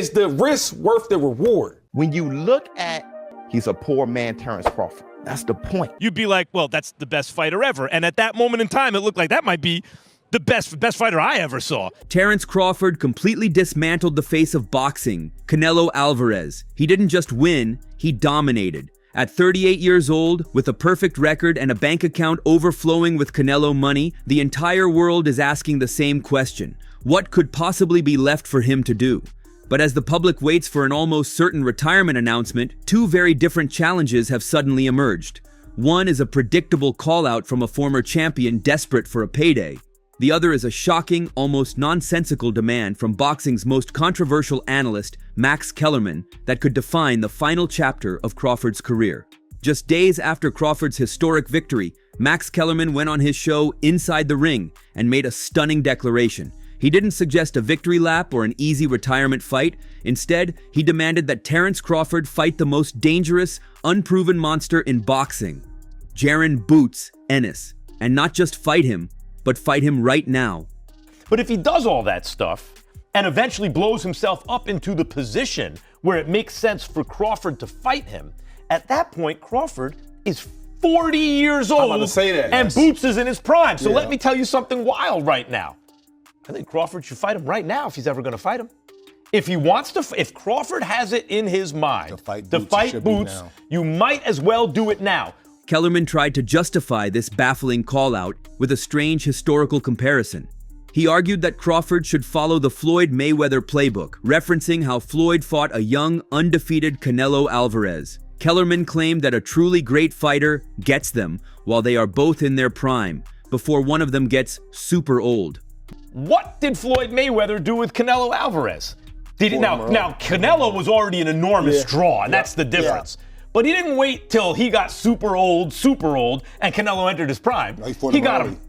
Is the risk worth the reward? When you look at, he's a poor man, Terence Crawford. That's the point. You'd be like, well, that's the best fighter ever. And at that moment in time, it looked like that might be the best fighter I ever saw. Terence Crawford completely dismantled the face of boxing, Canelo Alvarez. He didn't just win, he dominated. At 38 years old, with a perfect record and a bank account overflowing with Canelo money, the entire world is asking the same question. What could possibly be left for him to do? But as the public waits for an almost certain retirement announcement, two very different challenges have suddenly emerged. One is a predictable call-out from a former champion desperate for a payday. The other is a shocking, almost nonsensical demand from boxing's most controversial analyst, Max Kellerman, that could define the final chapter of Crawford's career. Just days after Crawford's historic victory, Max Kellerman went on his show Inside the Ring and made a stunning declaration. He didn't suggest a victory lap or an easy retirement fight. Instead, he demanded that Terence Crawford fight the most dangerous, unproven monster in boxing, Jaron "Boots" Ennis. And not just fight him, but fight him right now. But if he does all that stuff and eventually blows himself up into the position where it makes sense for Crawford to fight him, at that point, Crawford is 40 years old. I'm about to say that, and yes. Boots is in his prime. So Yeah. let me tell you something wild right now. I think Crawford should fight him right now if he's ever going to fight him. If he wants to, if Crawford has it in his mind to fight Boots, you might as well do it now. Kellerman tried to justify this baffling call-out with a strange historical comparison. He argued that Crawford should follow the Floyd Mayweather playbook, referencing how Floyd fought a young, undefeated Canelo Alvarez. Kellerman claimed that a truly great fighter gets them while they are both in their prime, before one of them gets super old. What did Floyd Mayweather do with Canelo Alvarez? Now Canelo was already an enormous draw, and that's the difference. But he didn't wait till he got super old, and Canelo entered his prime. He got him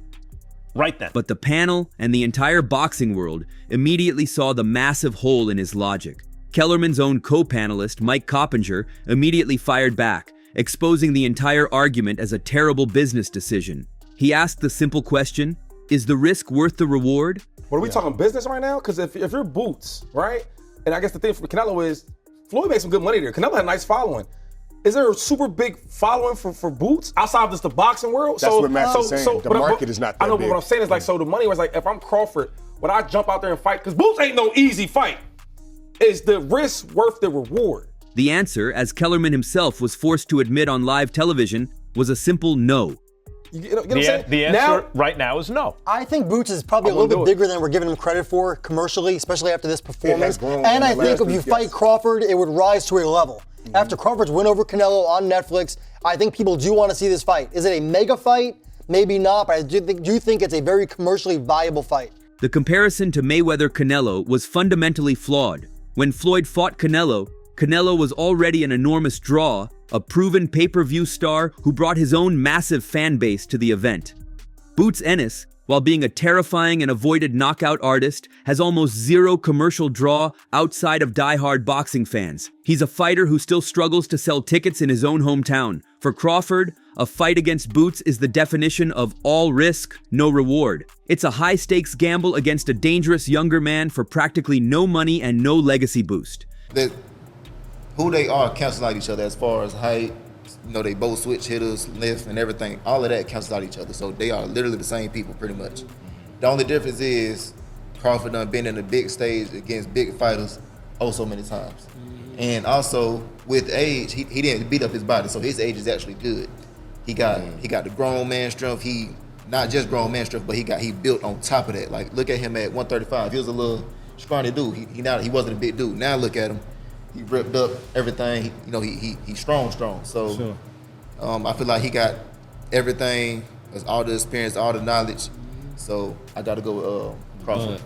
right then. But the panel and the entire boxing world immediately saw the massive hole in his logic. Kellerman's own co-panelist, Mike Coppinger, immediately fired back, exposing the entire argument as a terrible business decision. He asked the simple question, is the risk worth the reward? What are we talking business right now? Because if you're Boots, right? And I guess the thing for Canelo is, Floyd made some good money there. Canelo had a nice following. Is there a super big following for Boots outside of just the boxing world? That's what Max is saying. The market is not that I know, big. but what I'm saying is like, so the money was like, if I'm Crawford, would I jump out there and fight? Because Boots ain't no easy fight. Is the risk worth the reward? The answer, as Kellerman himself was forced to admit on live television, was a simple no. You know what I'm saying? The answer right now is no. I think Boots is probably a little bit bigger than we're giving him credit for commercially, especially after this performance. And I think if you fight Crawford, it would rise to a level. After Crawford's win over Canelo on Netflix, I think people do want to see this fight. Is it a mega fight? Maybe not, but I do think it's a very commercially viable fight. The comparison to Mayweather-Canelo was fundamentally flawed. When Floyd fought Canelo, Canelo was already an enormous draw, a proven pay-per-view star who brought his own massive fan base to the event. Boots Ennis, while being a terrifying and avoided knockout artist, has almost zero commercial draw outside of die-hard boxing fans. He's a fighter who still struggles to sell tickets in his own hometown. For Crawford, a fight against Boots is the definition of all risk, no reward. It's a high-stakes gamble against a dangerous younger man for practically no money and no legacy boost. Who they are cancels out each other as far as height. You know, they both switch hitters, lift, and everything. All of that cancels out each other. So they are literally the same people, pretty much. The only difference is Crawford done been in the big stage against big fighters so many times. And also, with age, he didn't beat up his body, so his age is actually good. He got the grown man strength. He not just grown man strength, but he built on top of that. Like, look at him at 135. He was a little scrawny dude. He wasn't a big dude. Now look at him. He ripped up everything. He's strong. So sure. I feel like he got everything, all the experience, all the knowledge. So I got to go with Crawford.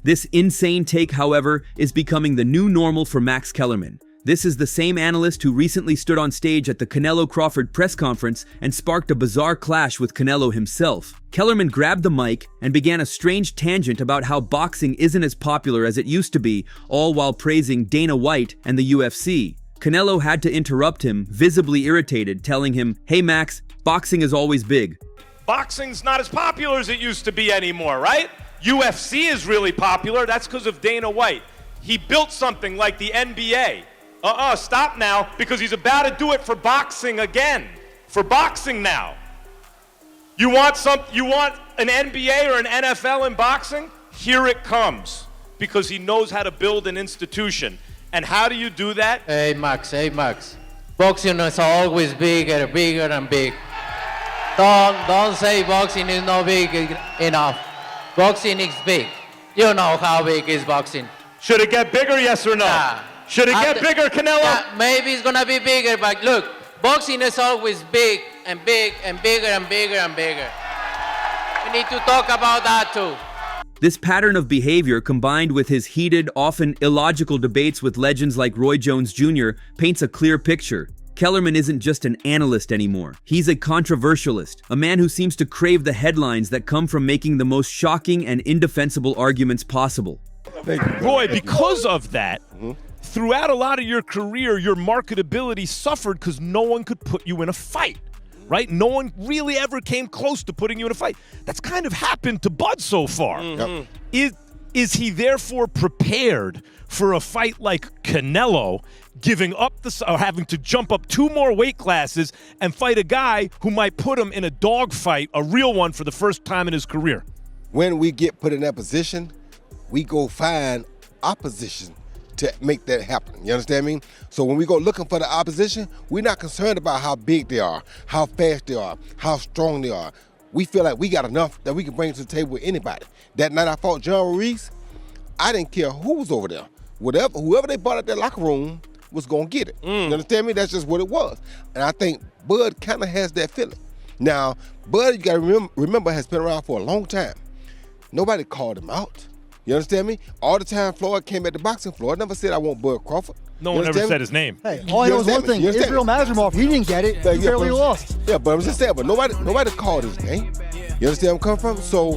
This insane take, however, is becoming the new normal for Max Kellerman. This is the same analyst who recently stood on stage at the Canelo-Crawford press conference and sparked a bizarre clash with Canelo himself. Kellerman grabbed the mic and began a strange tangent about how boxing isn't as popular as it used to be, all while praising Dana White and the UFC. Canelo had to interrupt him, visibly irritated, telling him, "Hey Max, boxing is always big." Boxing's not as popular as it used to be anymore, right? UFC is really popular. That's because of Dana White. he built something like the NBA. Stop now, because he's about to do it for boxing again. For boxing now. You want an NBA or an NFL in boxing? Here it comes. Because he knows how to build an institution. And how do you do that? Hey Max. Boxing is always bigger and big. Don't say boxing is not big enough. Boxing is big. You know how big is boxing. Should it get bigger, yes or no? Yeah. Should it get bigger, Canelo? Yeah, maybe it's gonna be bigger, but look, boxing is always big and bigger and bigger. We need to talk about that too. This pattern of behavior, combined with his heated, often illogical debates with legends like Roy Jones Jr., paints a clear picture. Kellerman isn't just an analyst anymore. He's a controversialist, a man who seems to crave the headlines that come from making the most shocking and indefensible arguments possible. Roy, because of that, throughout a lot of your career, your marketability suffered because no one could put you in a fight, right? No one really ever came close to putting you in a fight. That's kind of happened to Bud so far. Is he therefore prepared for a fight like Canelo, giving up or having to jump up 2 more weight classes and fight a guy who might put him in a dogfight, a real one, for the first time in his career? When we get put in that position, we go find opposition to make that happen. You understand me? So when we go looking for the opposition, we're not concerned about how big they are, how fast they are, how strong they are. We feel like we got enough that we can bring to the table with anybody. That night I fought John Ruiz, I didn't care who was over there. Whoever they brought out that locker room was going to get it. You understand me? That's just what it was. And I think Bud kind of has that feeling. Now, Bud, you got to remember, has been around for a long time. Nobody called him out. You understand me? All the time Floyd came at the boxing, Floyd never said, I want Bud Crawford. No one ever said his name. Hey, all I know is one thing. Israel Mazrimov, he didn't get it. He barely lost. Yeah, but I'm just saying, but nobody called his name. You understand where I'm coming from? So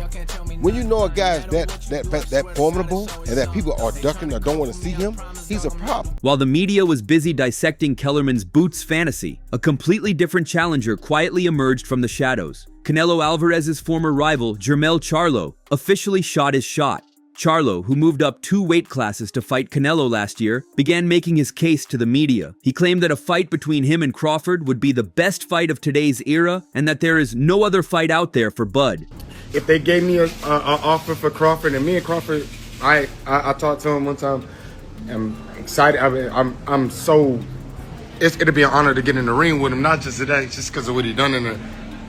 when you know a guy's that formidable and that people are ducking or don't want to see him, he's a problem. While the media was busy dissecting Kellerman's boots fantasy, a completely different challenger quietly emerged from the shadows. Canelo Alvarez's former rival, Jermell Charlo, officially shot his shot. Charlo, who moved up 2 weight classes to fight Canelo last year, began making his case to the media. He claimed that a fight between him and Crawford would be the best fight of today's era and that there is no other fight out there for Bud. If they gave me an offer for Crawford, and me and Crawford, I talked to him one time. I'm excited. I'm so. It'll be an honor to get in the ring with him, not just today, just because of what he done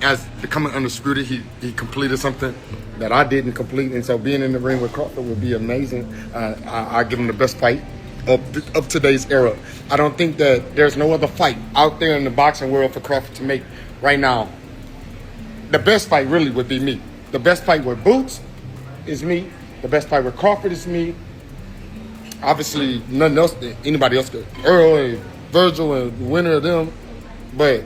as becoming undisputed. He completed something that I didn't complete, and so being in the ring with Crawford would be amazing. I give him the best fight of today's era. I don't think that there's no other fight out there in the boxing world for Crawford to make right now. The best fight really would be me. The best fight with Boots is me. The best fight with Crawford is me. Obviously, nothing else, anybody else could. Earl and Virgil and the winner of them, but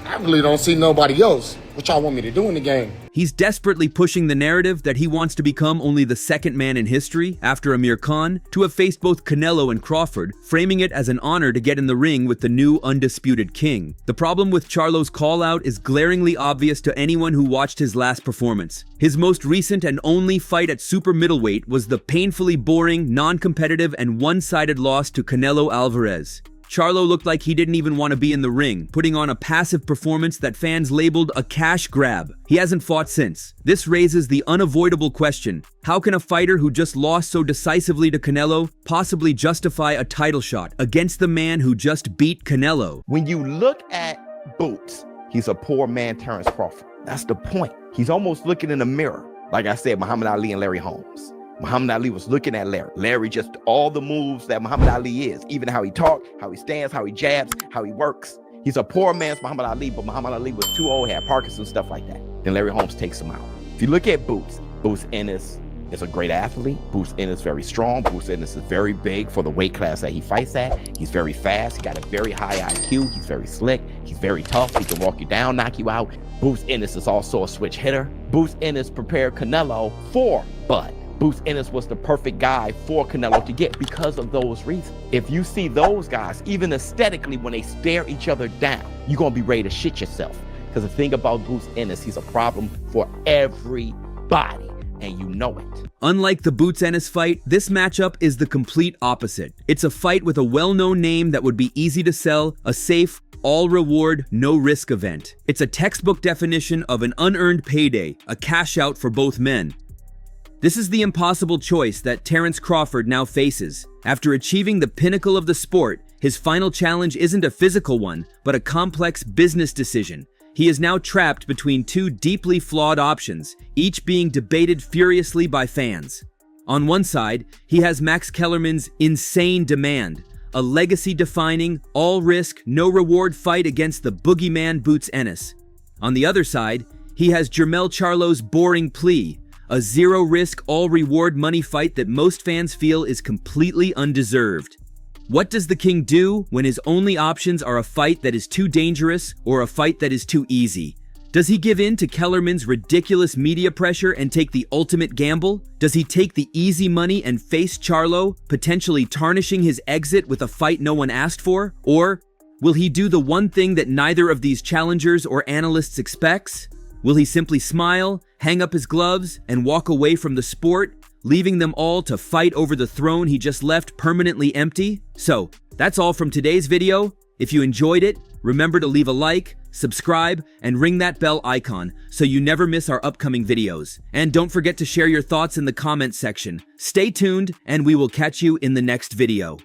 I really don't see nobody else. What y'all want me to do in the game? He's desperately pushing the narrative that he wants to become only the second man in history, after Amir Khan, to have faced both Canelo and Crawford, framing it as an honor to get in the ring with the new undisputed king. The problem with Charlo's call-out is glaringly obvious to anyone who watched his last performance. His most recent and only fight at super middleweight was the painfully boring, non-competitive, and one-sided loss to Canelo Alvarez. Charlo looked like he didn't even want to be in the ring, putting on a passive performance that fans labeled a cash grab. He hasn't fought since. This raises the unavoidable question: how can a fighter who just lost so decisively to Canelo possibly justify a title shot against the man who just beat Canelo? When you look at Boots, he's a poor man Terence Crawford. That's the point. He's almost looking in the mirror. Like I said, Muhammad Ali and Larry Holmes. Muhammad Ali was looking at Larry. Larry just all the moves that Muhammad Ali is, even how he talks, how he stands, how he jabs, how he works. He's a poor man's Muhammad Ali, but Muhammad Ali was too old, had Parkinson's, stuff like that. Then Larry Holmes takes him out. If you look at Boots Ennis is a great athlete. Boots Ennis is very strong. Boots Ennis is very big for the weight class that he fights at. He's very fast. He got a very high IQ. He's very slick. He's very tough. He can walk you down, knock you out. Boots Ennis is also a switch hitter. Boots Ennis prepared Canelo for Bud. Boots Ennis was the perfect guy for Canelo to get because of those reasons. If you see those guys, even aesthetically, when they stare each other down, you're going to be ready to shit yourself. Because the thing about Boots Ennis, he's a problem for everybody. and you know it. Unlike the Boots Ennis fight, this matchup is the complete opposite. It's a fight with a well-known name that would be easy to sell, a safe, all-reward, no-risk event. It's a textbook definition of an unearned payday, a cash-out for both men. This is the impossible choice that Terence Crawford now faces. After achieving the pinnacle of the sport, his final challenge isn't a physical one, but a complex business decision. He is now trapped between two deeply flawed options, each being debated furiously by fans. On one side, he has Max Kellerman's insane demand, a legacy-defining, all-risk, no-reward fight against the boogeyman Boots Ennis. On the other side, he has Charlo's boring plea, a zero-risk, all-reward money fight that most fans feel is completely undeserved. What does the king do when his only options are a fight that is too dangerous or a fight that is too easy? Does he give in to Kellerman's ridiculous media pressure and take the ultimate gamble? Does he take the easy money and face Charlo, potentially tarnishing his exit with a fight no one asked for? Or will he do the one thing that neither of these challengers or analysts expects? Will he simply smile, hang up his gloves, and walk away from the sport, leaving them all to fight over the throne he just left permanently empty? So, that's all from today's video. If you enjoyed it, remember to leave a like, subscribe, and ring that bell icon so you never miss our upcoming videos. And don't forget to share your thoughts in the comments section. Stay tuned, and we will catch you in the next video.